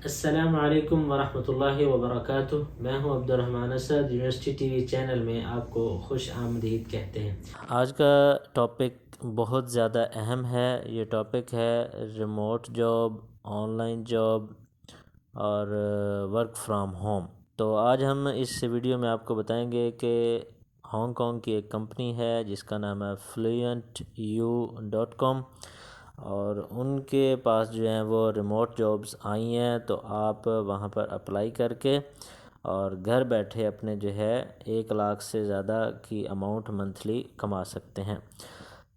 अस्सलाम वालेकुम वरहमतुल्लाहि वबरकातुह। मैं हूं Abdurrahman Asad. University TV channel में आपको खुश आमदीद कहते हैं। आज का टॉपिक बहुत ज़्यादा अहम है। ये टॉपिक है रिमोट जॉब, ऑनलाइन जॉब और वर्क फ्रॉम होम। तो आज हम इस वीडियो में आपको बताएंगे कि हांगकांग की एक कंपनी है जिसका नाम है fluentu.com और उनके पास जो है वो रिमोट जॉब्स आई हैं। तो आप वहाँ पर अप्लाई करके और घर बैठे अपने जो है 1 लाख से ज़्यादा की अमाउंट मंथली कमा सकते हैं।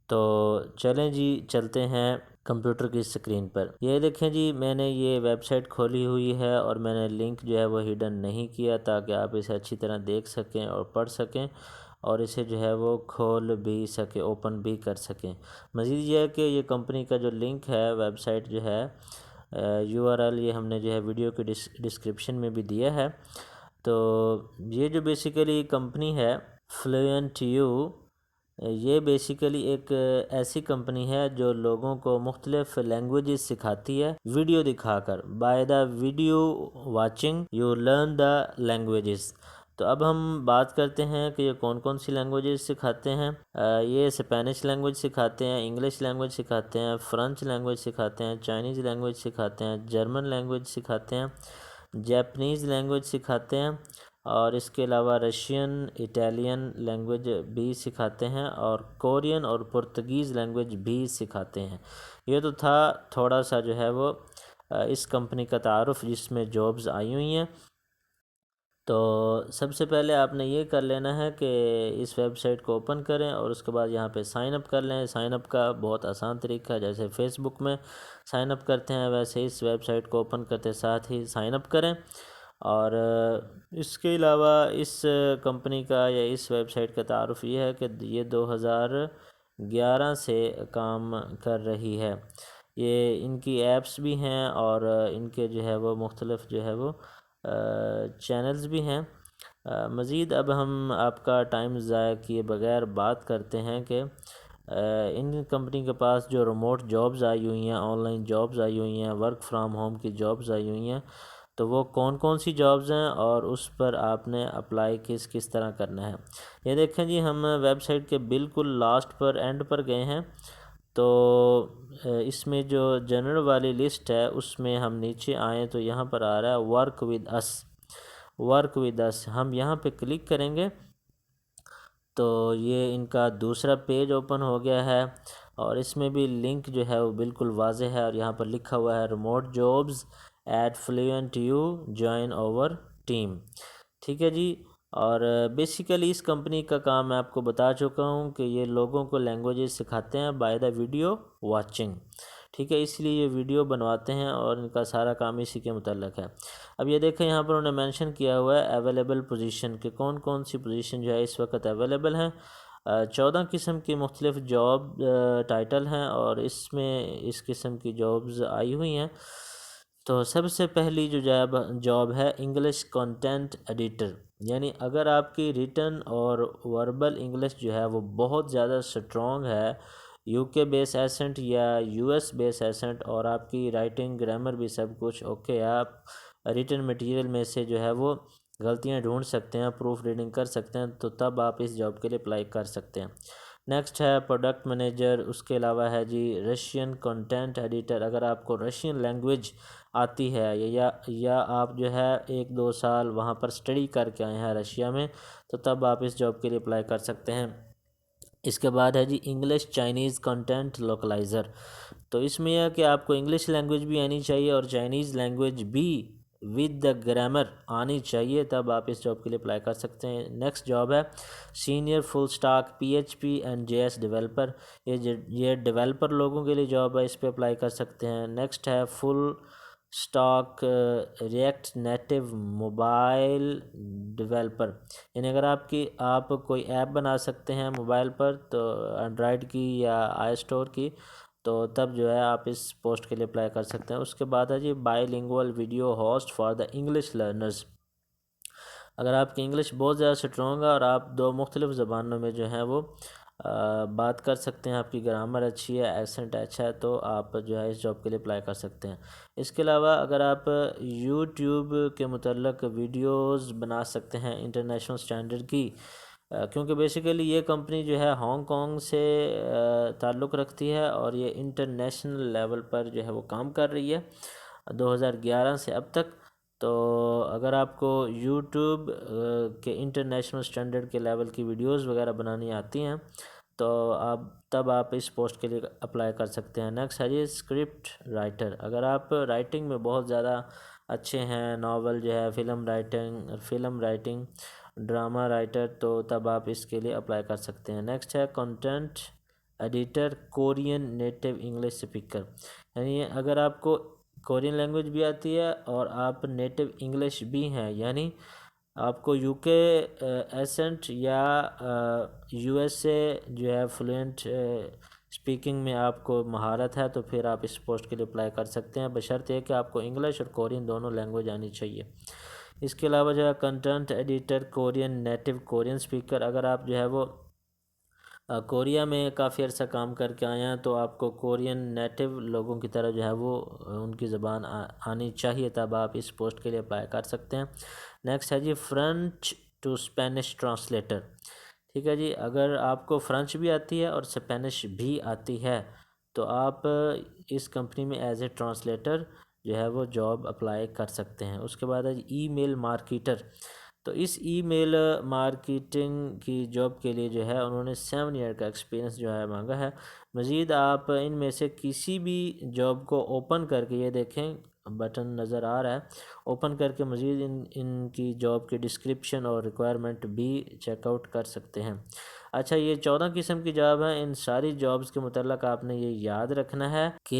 तो चलें जी, चलते हैं कंप्यूटर की स्क्रीन पर। ये देखें जी, मैंने ये वेबसाइट खोली हुई है और मैंने लिंक जो है वो हिडन नहीं किया ताकि आप इसे अच्छी तरह देख सकें और पढ़ सकें और इसे जो है वो खोल भी सके, ओपन भी कर सकें। मज़ीद ये है कि ये कंपनी का जो लिंक है, वेबसाइट जो है URL, ये हमने जो है वीडियो के डिस्क्रिप्शन में भी दिया है। तो ये जो बेसिकली कंपनी है फ्लुएंट ये बेसिकली एक ऐसी कंपनी है जो लोगों को मुख्तलिफ लैंग्वेजेस सिखाती है वीडियो दिखाकर। By the video watching you learn the languages. तो अब हम बात करते हैं कि ये कौन कौन सी लैंग्वेजेस सिखाते हैं। ये स्पेनिश लैंग्वेज सिखाते हैं, इंग्लिश लैंग्वेज सिखाते हैं, फ्रेंच लैंग्वेज सिखाते हैं, चाइनीज़ लैंग्वेज सिखाते हैं, जर्मन लैंग्वेज सिखाते हैं, जापानीज़ लैंग्वेज सिखाते हैं और इसके अलावा रशियन, इटालियन लैंग्वेज भी सिखाते हैं और कोरियन और पुर्तगीज़ लैंग्वेज भी सिखाते हैं। ये तो था थोड़ा सा जो है वो इस कंपनी का तारुफ जिसमें जॉब्स आई हुई हैं। तो सबसे पहले आपने ये कर लेना है कि इस वेबसाइट को ओपन करें और उसके बाद यहाँ पे साइन अप कर लें। साइन अप का बहुत आसान तरीका है, जैसे फ़ेसबुक में साइन अप करते हैं वैसे इस वेबसाइट को ओपन करते साथ ही साइन अप करें। और इसके अलावा इस कंपनी का या इस वेबसाइट का तारुफ ये है कि ये 2011 से काम कर रही है। ये इनकी ऐप्स भी हैं और इनके जो है वो मुख्तलिफ जो है वो चैनल्स भी हैं। मज़ीद अब हम आपका टाइम ज़ाया किए बगैर बात करते हैं कि इन कंपनी के पास जो रिमोट जॉब्स आई हुई हैं, ऑनलाइन जॉब्स आई हुई हैं, वर्क फ्रॉम होम की जॉब्स आई हुई हैं, तो वो कौन कौन सी जॉब्स हैं और उस पर आपने अप्लाई किस किस तरह करना है। ये देखें जी, हम वेबसाइट के बिल्कुल लास्ट पर, एंड पर गए हैं। तो इसमें जो जनरल वाली लिस्ट है उसमें हम नीचे आएँ तो यहाँ पर आ रहा है work with us. Work with अस हम यहाँ पे क्लिक करेंगे तो ये इनका दूसरा पेज ओपन हो गया है और इसमें भी लिंक जो है वो बिल्कुल वाज़ेह है और यहाँ पर लिखा हुआ है remote jobs eight fluent join over team. ठीक है जी। और बेसिकली इस कंपनी का काम मैं आपको बता चुका हूँ कि ये लोगों को लैंग्वेजेस सिखाते हैं बाय द वीडियो वाचिंग। ठीक है, इसलिए ये वीडियो बनवाते हैं और इनका सारा काम इसी के मुतल्लक है। अब ये देखें, यहाँ पर उन्होंने मेंशन किया हुआ है अवेलेबल पोजीशन के कौन कौन सी पोजीशन जो है इस वक्त अवेलेबल हैं। 14 किस्म की मुख्तलिफ जॉब टाइटल हैं और इसमें इस किस्म की जॉब्स आई हुई हैं। तो सबसे पहली जो जॉब है इंग्लिश कंटेंट एडिटर, यानी अगर आपकी रिटन और वर्बल इंग्लिश जो है वो बहुत ज़्यादा स्ट्रॉन्ग है, UK बेस एसेंट या US बेस एसेंट, और आपकी राइटिंग ग्रामर भी सब कुछ ओके है, आप रिटन मटेरियल में से जो है वो गलतियां ढूंढ सकते हैं, प्रूफ रीडिंग कर सकते हैं, तो तब आप इस जॉब के लिए अप्लाई कर सकते हैं। नेक्स्ट है प्रोडक्ट मैनेजर। उसके अलावा है जी रशियन कंटेंट एडिटर। अगर आपको रशियन लैंग्वेज आती है या आप जो है 1-2 साल वहाँ पर स्टडी करके आए हैं रशिया में, तो तब आप इस जॉब के लिए अप्लाई कर सकते हैं। इसके बाद है जी इंग्लिश चाइनीज़ कंटेंट लोकलाइज़र। तो इसमें यह है कि आपको इंग्लिश लैंग्वेज भी आनी चाहिए और चाइनीज़ लैंग्वेज भी विद द ग्रामर आनी चाहिए, तब आप इस जॉब के लिए अप्लाई कर सकते हैं। नेक्स्ट जॉब है senior full stack PHP and JS developer. ये डेवलपर लोगों के लिए जॉब है, इस पर अप्लाई कर सकते हैं। नेक्स्ट है full stock react native mobile developer, यानी अगर आप कोई ऐप बना सकते हैं मोबाइल पर, तो एंड्रॉयड की या iStore की, तो तब जो है आप इस पोस्ट के लिए अप्लाई कर सकते हैं। उसके बाद है जी bilingual video host for the English learners. अगर आपकी इंग्लिश बहुत ज़्यादा स्ट्रॉन्ग है और आप 2 मुख्तलिफ़ ज़बानों में जो है वो बात कर सकते हैं, आपकी ग्रामर अच्छी है, एक्सेंट अच्छा है, तो आप जो है इस जॉब के लिए अप्लाई कर सकते हैं। इसके अलावा अगर आप यूट्यूब के मुतल्लक वीडियोस बना सकते हैं इंटरनेशनल स्टैंडर्ड की, क्योंकि बेसिकली ये कंपनी जो है हांगकांग से ताल्लुक़ रखती है और ये इंटरनेशनल लेवल पर जो है वो काम कर रही है 2011 से अब तक। तो अगर आपको यूट्यूब के इंटरनेशनल स्टैंडर्ड के लेवल की वीडियोस वगैरह बनानी आती हैं तो आप इस पोस्ट के लिए अप्लाई कर सकते हैं। नेक्स्ट है जी स्क्रिप्ट राइटर। अगर आप राइटिंग में बहुत ज़्यादा अच्छे हैं, नावल जो है, फिल्म राइटिंग, ड्रामा राइटर, तो तब आप इसके लिए अप्लाई कर सकते हैं। नेक्स्ट है content editor, Korean native English speaker. यानी अगर आपको कोरियन लैंग्वेज भी आती है और आप नेटिव इंग्लिश भी हैं, यानी आपको यूके एसेंट या यूएसए जो है फ्लुएंट स्पीकिंग में आपको महारत है, तो फिर आप इस पोस्ट के लिए अप्लाई कर सकते हैं, बशर्ते कि आपको इंग्लिश और कोरियन दोनों लैंग्वेज आनी चाहिए। इसके अलावा जो है content editor, Korean native Korean speaker. अगर आप जो है वो कोरिया में काफ़ी अर्सा काम करके आए हैं तो आपको कोरियन नेटिव लोगों की तरह जो है वो उनकी ज़बान आनी चाहिए, तब आप इस पोस्ट के लिए अप्लाई कर सकते हैं। नेक्स्ट है जी फ्रेंच टू स्पेनिश ट्रांसलेटर। ठीक है जी, अगर आपको फ्रेंच भी आती है और स्पेनिश भी आती है तो आप इस कंपनी में एज ए ट्रांसलेटर जो है वो जॉब अप्लाई कर सकते हैं। उसके बाद है ईमेल मार्केटर। तो इस ईमेल मार्केटिंग की जॉब के लिए जो है उन्होंने 7 ईयर का एक्सपीरियंस जो है मांगा है। मज़ीद आप इनमें से किसी भी जॉब को ओपन करके, ये देखें बटन नज़र आ रहा है, ओपन करके मज़ीद इनकी जॉब की डिस्क्रिप्शन और रिक्वायरमेंट भी चेकआउट कर सकते हैं। अच्छा, ये 14 किस्म की जॉब है। इन सारी जॉब्स के मुतल्लक आपने ये याद रखना है कि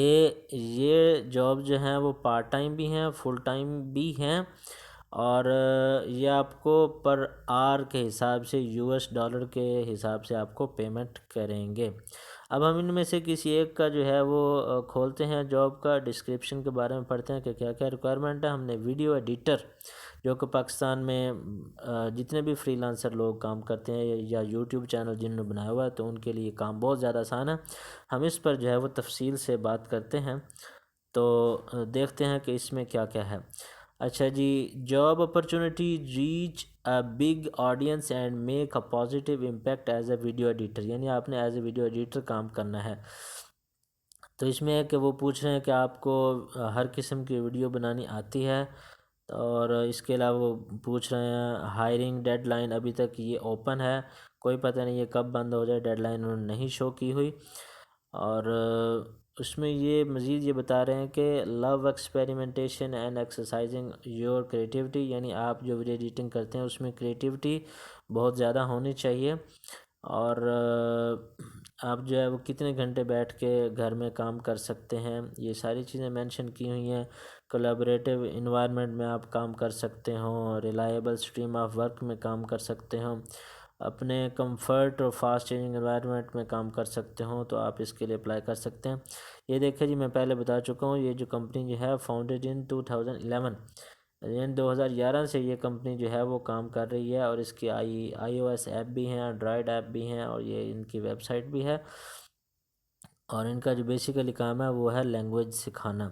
ये जॉब जो हैं वो पार्ट टाइम भी हैं, फुल टाइम भी हैं, और ये आपको पर आवर के हिसाब से यूएस डॉलर के हिसाब से आपको पेमेंट करेंगे। अब हम इनमें से किसी एक का जो है वो खोलते हैं, जॉब का डिस्क्रिप्शन के बारे में पढ़ते हैं कि क्या क्या रिक्वायरमेंट है। हमने वीडियो एडिटर, जो कि पाकिस्तान में जितने भी फ्रीलांसर लोग काम करते हैं या यूट्यूब चैनल जिन्होंने बनाया हुआ है तो उनके लिए काम बहुत ज़्यादा आसान है। हम इस पर जो है वो तफसील से बात करते हैं, तो देखते हैं कि इसमें क्या क्या है। अच्छा जी, job opportunity, reach a big audience and make a positive impact as a video editor. यानी आपने एज ए वीडियो एडिटर काम करना है। तो इसमें है कि वो पूछ रहे हैं कि आपको हर किस्म की वीडियो बनानी आती है, और इसके अलावा वो पूछ रहे हैं हायरिंग डेडलाइन अभी तक ये ओपन है, कोई पता नहीं ये कब बंद हो जाए, डेडलाइन उन्होंने नहीं शो की हुई। और उसमें ये मज़ीद ये बता रहे हैं कि love experimentation and exercising your creativity. यानी आप जो वीडियो एडिटिंग करते हैं उसमें क्रिएटिविटी बहुत ज़्यादा होनी चाहिए, और आप जो है वो कितने घंटे बैठ के घर में काम कर सकते हैं, ये सारी चीज़ें मेंशन की हुई हैं। कोलैबोरेटिव इन्वायरमेंट में आप काम कर सकते हो, रिलायबल स्ट्रीम ऑफ वर्क में काम कर सकते हो, अपने कंफर्ट और फास्ट चेंजिंग एनवायरनमेंट में काम कर सकते हो, तो आप इसके लिए अप्लाई कर सकते हैं। ये देखिए जी, मैं पहले बता चुका हूँ, ये जो कंपनी जो है फाउंडेड इन 2011, यानी 2011 से ये कंपनी जो है वो काम कर रही है, और इसकी iOS ऐप भी हैं, एंड्रॉयड ऐप भी हैं, और ये इनकी वेबसाइट भी है। और इनका जो बेसिकली काम है वो है लैंग्वेज सिखाना।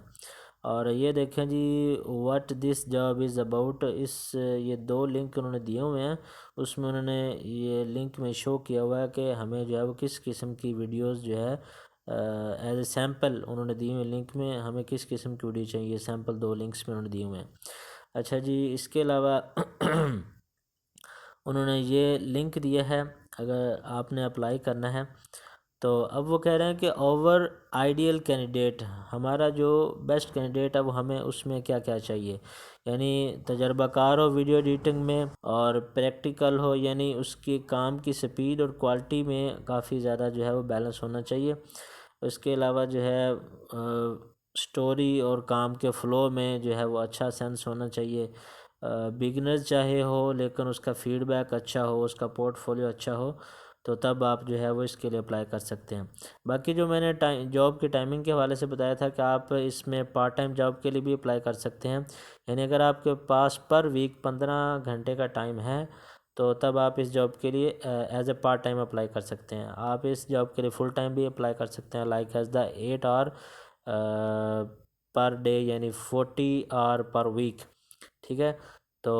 और ये देखें जी, what this job is about, इस ये 2 लिंक उन्होंने दिए हुए हैं, उसमें उन्होंने ये लिंक में शो किया हुआ है कि हमें जो है वो किस किस्म की वीडियोस जो है एज ए सैम्पल उन्होंने दिए हुए लिंक में हमें किस किस्म की वीडियो चाहिए, सैम्पल 2 लिंक्स में उन्होंने दिए हुए हैं। अच्छा जी, इसके अलावा उन्होंने ये लिंक दिया है, अगर आपने अप्लाई करना है तो अब वो कह रहे हैं कि ओवर आइडियल कैंडिडेट, हमारा जो बेस्ट कैंडिडेट है वो हमें उसमें क्या क्या चाहिए, यानी तजर्बाकार हो वीडियो एडिटिंग में, और प्रैक्टिकल हो, यानी उसके काम की स्पीड और क्वालिटी में काफ़ी ज़्यादा जो है वो बैलेंस होना चाहिए। उसके अलावा जो है स्टोरी और काम के फ़्लो में जो है वो अच्छा सेंस होना चाहिए। बिगनर चाहे हो लेकिन उसका फीडबैक अच्छा हो, उसका पोर्टफोलियो अच्छा हो, तो तब आप जो है वो इसके लिए अप्लाई कर सकते हैं। बाकी जो मैंने जॉब की टाइमिंग के हवाले से बताया था कि आप इसमें पार्ट टाइम जॉब के लिए भी अप्लाई कर सकते हैं, यानी अगर आपके पास पर वीक 15 घंटे का टाइम है तो तब आप इस जॉब के लिए as a part time apply कर सकते हैं। आप इस जॉब के लिए फुल टाइम भी अप्लाई कर सकते हैं, like as the 8 hour per day, यानी 40 आवर पर वीक। ठीक है, तो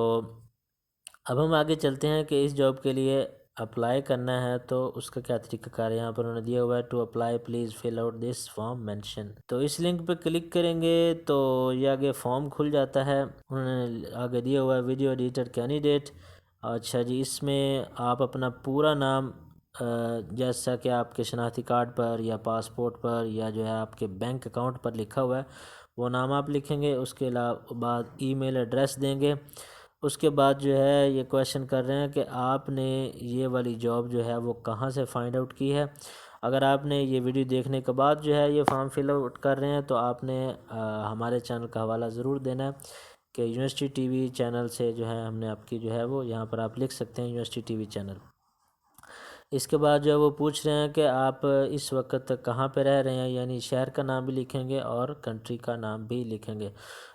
अब हम आगे चलते हैं कि इस जॉब के लिए अप्लाई करना है तो उसका क्या तरीकाकार है। यहाँ पर उन्होंने दिया हुआ है, to apply please fill out this form mention. तो इस लिंक पे क्लिक करेंगे तो ये आगे फॉर्म खुल जाता है। उन्होंने आगे दिया हुआ है वीडियो एडिटर कैंडिडेट। अच्छा जी, इसमें आप अपना पूरा नाम जैसा कि आपके शनाख्ती कार्ड पर या पासपोर्ट पर या जो है आपके बैंक अकाउंट पर लिखा हुआ है वो नाम आप लिखेंगे। उसके अलावा बाद ईमेल एड्रेस देंगे। उसके बाद जो है ये क्वेश्चन कर रहे हैं कि आपने ये वाली जॉब जो है वो कहाँ से फाइंड आउट की है। अगर आपने ये वीडियो देखने के बाद जो है ये फॉर्म फिल आउट कर रहे हैं तो आपने हमारे चैनल का हवाला ज़रूर देना है कि यूनिवर्सिटी टीवी चैनल से जो है हमने आपकी जो है वो यहाँ पर आप लिख सकते हैं यूनिवर्सिटी टीवी चैनल। इसके बाद जो है वो पूछ रहे हैं कि आप इस वक्त कहाँ पे रह रहे हैं, यानी शहर का नाम भी लिखेंगे और कंट्री का नाम भी लिखेंगे।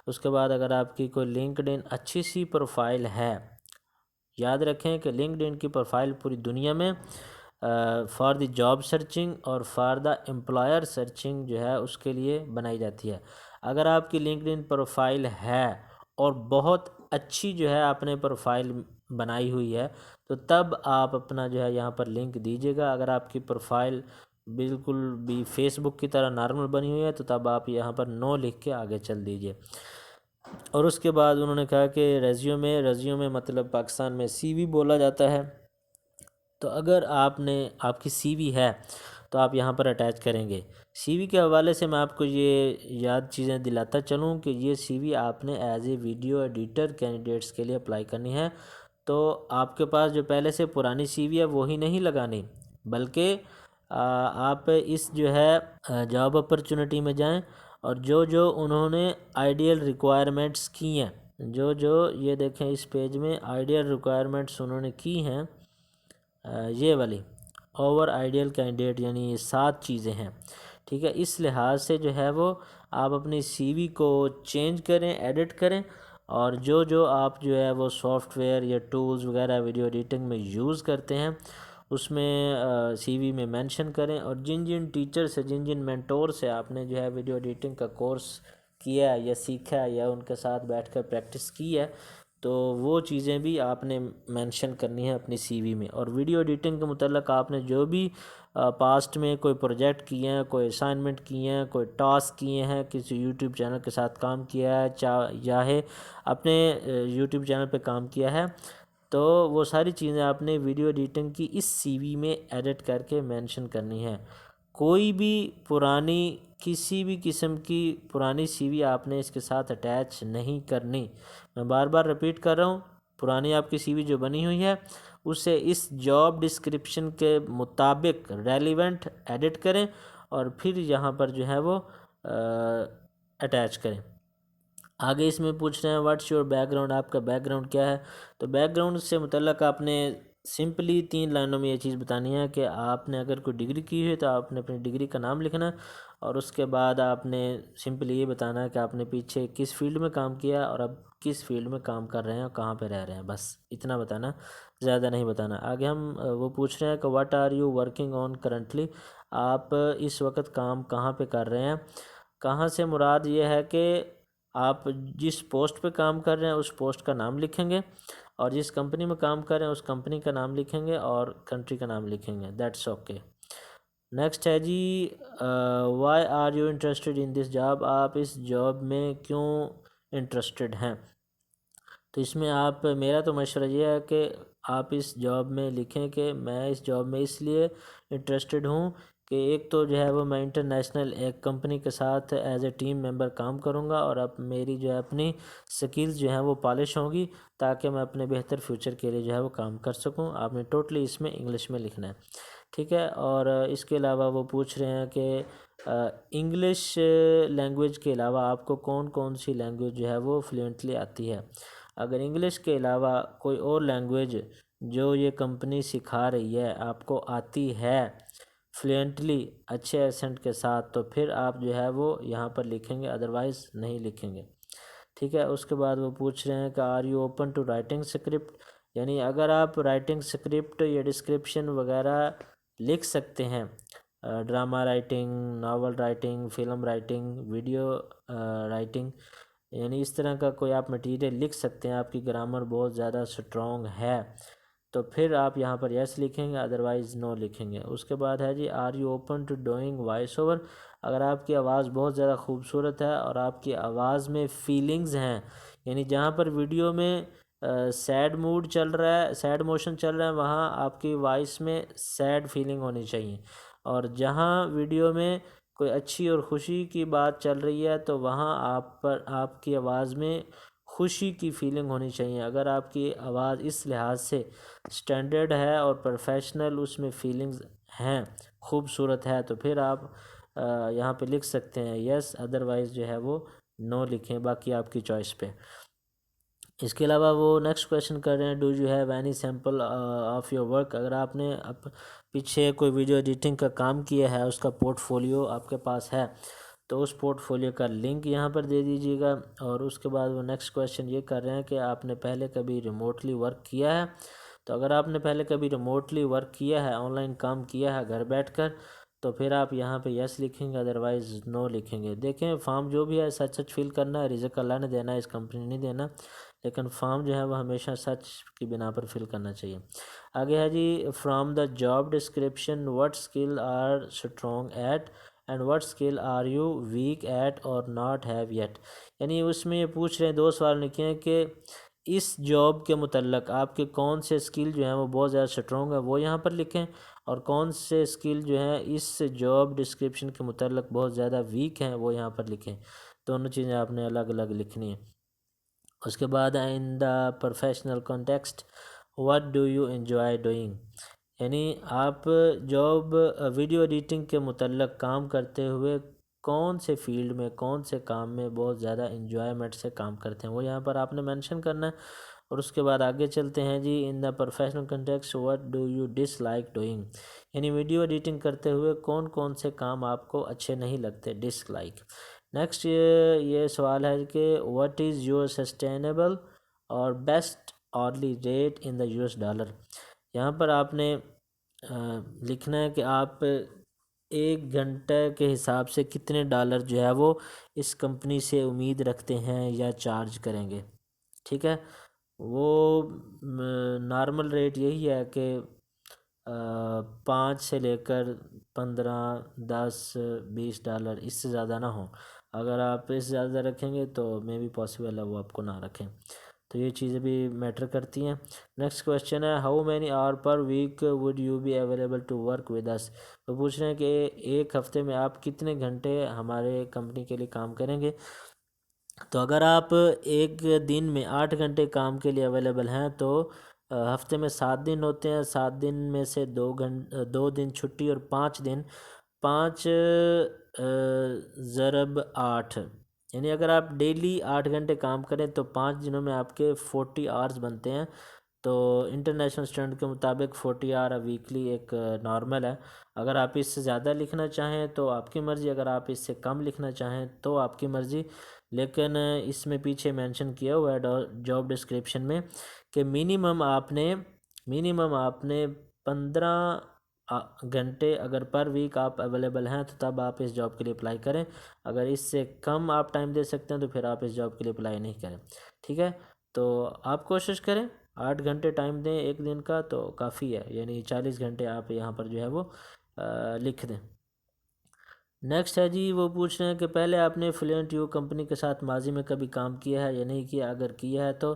उसके बाद अगर आपकी कोई लिंक्डइन अच्छी सी प्रोफाइल है, याद रखें कि लिंक्डइन की प्रोफाइल पूरी दुनिया में फॉर द जॉब सर्चिंग और फॉर द एम्प्लॉयर सर्चिंग जो है उसके लिए बनाई जाती है। अगर आपकी लिंक्डइन प्रोफाइल है और बहुत अच्छी जो है आपने प्रोफाइल बनाई हुई है तो तब आप अपना जो है यहाँ पर लिंक दीजिएगा। अगर आपकी प्रोफाइल बिल्कुल भी फेसबुक की तरह नॉर्मल बनी हुई है तो तब आप यहाँ पर नो लिख के आगे चल दीजिए। और उसके बाद उन्होंने कहा कि रेज्यूमे मतलब पाकिस्तान में सीवी बोला जाता है। तो अगर आपकी सीवी है तो आप यहाँ पर अटैच करेंगे। सीवी के हवाले से मैं आपको ये याद चीज़ें दिलाता चलूँ कि ये सीवी आपने as a video editor candidates के लिए अप्लाई करनी है। तो आपके पास जो पहले से पुरानी सीवी है वही नहीं लगानी, बल्कि आप इस जो है जॉब अपॉर्चुनिटी में जाएं और जो जो उन्होंने आइडियल रिक्वायरमेंट्स की हैं, जो जो ये देखें इस पेज में आइडियल रिक्वायरमेंट्स उन्होंने की हैं, ये वाली ओवर आइडियल कैंडिडेट, यानी ये 7 चीज़ें हैं। ठीक है, इस लिहाज से जो है वो आप अपनी सीवी को चेंज करें, एडिट करें और जो जो आप जो है वो सॉफ्टवेयर या टूल्स वगैरह वीडियो एडिटिंग में यूज़ करते हैं उसमें सीवी में मेंशन करें। और जिन जिन टीचर से, जिन जिन मेंटोर से आपने जो है वीडियो एडिटिंग का कोर्स किया है या सीखा है या उनके साथ बैठकर प्रैक्टिस की है तो वो चीज़ें भी आपने मेंशन करनी है अपनी सीवी में। और वीडियो एडिटिंग के मुतल्लिक़ आपने जो भी पास्ट में कोई प्रोजेक्ट किए हैं, कोई असाइनमेंट किए हैं, कोई टास्क किए हैं, किसी यूट्यूब चैनल के साथ काम किया है, चाहे अपने यूट्यूब चैनल पे काम किया है, तो वो सारी चीज़ें आपने वीडियो एडिटिंग की इस सीवी में एडिट करके मेंशन करनी है। कोई भी पुरानी, किसी भी किस्म की पुरानी सीवी आपने इसके साथ अटैच नहीं करनी। मैं बार बार रिपीट कर रहा हूँ, पुरानी आपकी सीवी जो बनी हुई है उसे इस जॉब डिस्क्रिप्शन के मुताबिक रेलिवेंट एडिट करें और फिर यहाँ पर जो है वो अटैच करें। आगे इसमें पूछ रहे हैं व्हाट्स योर बैकग्राउंड, आपका बैकग्राउंड क्या है। तो बैकग्राउंड से मुतल्लक आपने सिंपली 3 लाइनों में ये चीज़ बतानी है कि आपने अगर कोई डिग्री की है तो आपने अपनी डिग्री का नाम लिखना है और उसके बाद आपने सिंपली ये बताना है कि आपने पीछे किस फील्ड में काम किया और अब किस फील्ड में काम कर रहे हैं और कहाँ पे रह रहे हैं, बस इतना बताना, ज़्यादा नहीं बताना। आगे हम वो पूछ रहे हैं कि what are you working on currently, आप इस वक्त काम कहाँ पे कर रहे हैं। कहाँ से मुराद ये है कि आप जिस पोस्ट पे काम कर रहे हैं उस पोस्ट का नाम लिखेंगे और जिस कंपनी में काम कर रहे हैं उस कंपनी का नाम लिखेंगे और कंट्री का नाम लिखेंगे। That's okay. नेक्स्ट है जी, why are you interested in this job, आप इस जॉब में क्यों इंटरेस्टेड हैं। तो इसमें आप, मेरा तो मशवरा ये है कि आप इस जॉब में लिखें कि मैं इस जॉब में इसलिए इंटरेस्टेड हूँ कि एक तो जो है वो मैं इंटरनेशनल एक कंपनी के साथ एज ए टीम मेंबर काम करूँगा और अब मेरी जो है अपनी स्किल्स जो हैं वो पॉलिश होंगी ताकि मैं अपने बेहतर फ्यूचर के लिए जो है वो काम कर सकूँ। आपने टोटली इसमें इंग्लिश में लिखना है, ठीक है। और इसके अलावा वो पूछ रहे हैं कि इंग्लिश लैंग्वेज के अलावा आपको कौन कौन सी लैंग्वेज जो है वो फ्लुएंटली आती है। अगर इंग्लिश के अलावा कोई और लैंग्वेज जो ये कंपनी सिखा रही है आपको आती है फ्लुएंटली अच्छे एसेंट के साथ तो फिर आप जो है वो यहाँ पर लिखेंगे, अदरवाइज़ नहीं लिखेंगे, ठीक है। उसके बाद वो पूछ रहे हैं कि are you open to writing script, यानी अगर आप राइटिंग स्क्रिप्ट या डिस्क्रिप्शन वगैरह लिख सकते हैं, drama writing, novel writing, film writing, video writing, यानी इस तरह का कोई आप मटेरियल लिख सकते हैं, आपकी ग्रामर बहुत ज़्यादा स्ट्रॉन्ग है, तो फिर आप यहाँ पर यस लिखेंगे, अदरवाइज़ नो लिखेंगे। उसके बाद है जी are you open to doing voice over. अगर आपकी आवाज़ बहुत ज़्यादा खूबसूरत है और आपकी आवाज़ में फीलिंग्स हैं, यानी जहाँ पर वीडियो में सैड मूड चल रहा है, सैड मोशन चल रहा है, वहाँ आपकी वॉइस में सैड फीलिंग होनी चाहिए, और जहाँ वीडियो में कोई अच्छी और ख़ुशी की बात चल रही है तो वहाँ आप पर आपकी आवाज़ में खुशी की फीलिंग होनी चाहिए। अगर आपकी आवाज़ इस लिहाज से स्टैंडर्ड है और प्रोफेशनल उसमें फीलिंग्स हैं, खूबसूरत है, तो फिर आप यहाँ पे लिख सकते हैं यस, अदरवाइज़ जो है वो नो लिखें, बाकी आपकी चॉइस पे। इसके अलावा वो नेक्स्ट क्वेश्चन कर रहे हैं, do you have any sample of your work. अगर आपने पीछे कोई वीडियो एडिटिंग का काम किया है, उसका पोर्टफोलियो आपके पास है, तो उस पोर्टफोलियो का लिंक यहाँ पर दे दीजिएगा। और उसके बाद वो नेक्स्ट क्वेश्चन ये कर रहे हैं कि आपने पहले कभी रिमोटली वर्क किया है। तो अगर आपने पहले कभी रिमोटली वर्क किया है, ऑनलाइन काम किया है घर बैठकर, तो फिर आप यहाँ पे यस लिखेंगे, अदरवाइज़ नो लिखेंगे। देखें, फॉर्म जो भी है सच सच फिल करना है, रिजल्ट अल्लाह ने देना है, इस कंपनी ने नहीं देना, लेकिन फॉर्म जो है वह हमेशा सच की बिना पर फिल करना चाहिए। आगे है जी, from the job description what skill are strong at and what skill are you weak at or not have yet. यानी उसमें ये पूछ रहे हैं, दो सवाल लिखे हैं कि इस जॉब के मुतल्लक आपके कौन से स्किल जो हैं वो बहुत ज़्यादा स्ट्रॉन्ग है, वो यहाँ पर लिखें, और कौन से स्किल जो हैं इस जॉब डिस्क्रिप्शन के मुतल्लक बहुत ज़्यादा वीक हैं, वो यहाँ पर लिखें। दोनों चीज़ें आपने अलग अलग लिखनी है। उसके बाद इन the professional context what do you enjoy doing. यानी आप जॉब वीडियो एडिटिंग के मुतल्लक काम करते हुए कौन से फील्ड में, कौन से काम में बहुत ज़्यादा इन्जॉयमेंट से काम करते हैं, वो यहाँ पर आपने मेंशन करना है। और उसके बाद आगे चलते हैं जी, in the professional context what do you dislike doing. यानी वीडियो एडिटिंग करते हुए कौन कौन से काम आपको अच्छे नहीं लगते, डिसलाइक। नेक्स्ट ये सवाल है कि व्हाट इज़ योर सस्टेनेबल और best hourly rate in the US dollar. यहाँ पर आपने लिखना है कि आप एक घंटे के हिसाब से कितने डॉलर जो है वो इस कंपनी से उम्मीद रखते हैं या चार्ज करेंगे। ठीक है, वो नॉर्मल रेट यही है कि 5 से लेकर 15, 10, $20, इससे ज़्यादा ना हो। अगर आप इससे ज़्यादा रखेंगे तो मे भी पॉसिबल है वो आपको ना रखें, तो ये चीज़ें भी मैटर करती हैं। नेक्स्ट क्वेश्चन है, how many hour per week would you be available to work with us. तो पूछ रहे हैं कि एक हफ्ते में आप कितने घंटे हमारे कंपनी के लिए काम करेंगे। तो अगर आप एक दिन में 8 घंटे काम के लिए अवेलेबल हैं, तो हफ्ते में 7 दिन होते हैं, 7 दिन में से 2 दिन छुट्टी और 5 दिन, 5 ज़रब 8, यानी अगर आप डेली 8 घंटे काम करें तो 5 दिनों में आपके 40 आवर्स बनते हैं। तो इंटरनेशनल स्टैंडर्ड के मुताबिक 40 आवर वीकली एक नॉर्मल है। अगर आप इससे ज़्यादा लिखना चाहें तो आपकी मर्ज़ी, अगर आप इससे कम लिखना चाहें तो आपकी मर्ज़ी, लेकिन इसमें पीछे मेंशन किया हुआ है जॉब डिस्क्रिप्शन में कि मिनिमम आपने 15 घंटे अगर पर वीक आप अवेलेबल हैं तो तब आप इस जॉब के लिए अप्लाई करें। अगर इससे कम आप टाइम दे सकते हैं तो फिर आप इस जॉब के लिए अप्लाई नहीं करें। ठीक है, तो आप कोशिश करें 8 घंटे टाइम दें एक दिन का, तो काफ़ी है, यानी 40 घंटे आप यहाँ पर जो है वो लिख दें। नेक्स्ट है जी, वो पूछ रहे हैं कि पहले आपने फ्लुएंट यू कंपनी के साथ माजी में कभी काम किया है या नहीं किया। अगर किया है तो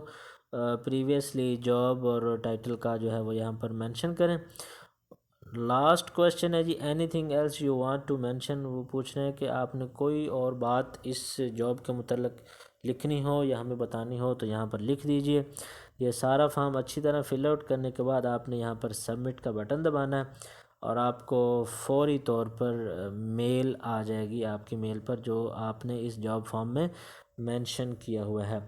प्रीवियसली जॉब और टाइटल का जो है वो यहाँ पर मेंशन करें। लास्ट क्वेश्चन है जी, anything else you want to mention. वो पूछ रहे हैं कि आपने कोई और बात इस जॉब के मुतल्लिक लिखनी हो या हमें बतानी हो तो यहाँ पर लिख दीजिए। ये सारा फॉर्म अच्छी तरह फिल आउट करने के बाद आपने यहाँ पर सबमिट का बटन दबाना है और आपको फौरी तौर पर मेल आ जाएगी आपकी मेल पर, जो आपने इस जॉब फॉर्म में मेंशन किया हुआ है।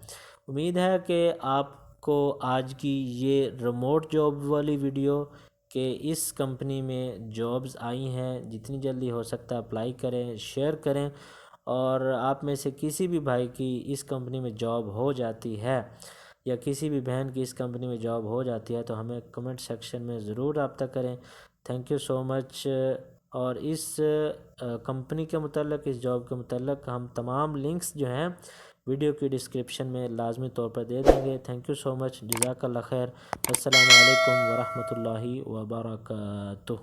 उम्मीद है कि आपको आज की ये रिमोट जॉब वाली वीडियो कि इस कंपनी में जॉब्स आई हैं, जितनी जल्दी हो सकता है अप्लाई करें, शेयर करें, और आप में से किसी भी भाई की इस कंपनी में जॉब हो जाती है या किसी भी बहन की इस कंपनी में जॉब हो जाती है तो हमें कमेंट सेक्शन में ज़रूर रब्ता करें। Thank you so much. और इस कंपनी के मतलब, इस जॉब के मतलब हम तमाम लिंक्स जो हैं वीडियो की डिस्क्रिप्शन में लाजमी तौर पर दे देंगे। Thank you so much. जज़ाकल्लाह खैर। अस्सलामु अलैकुम वरहमतुल्लाहि वबरकातुहू।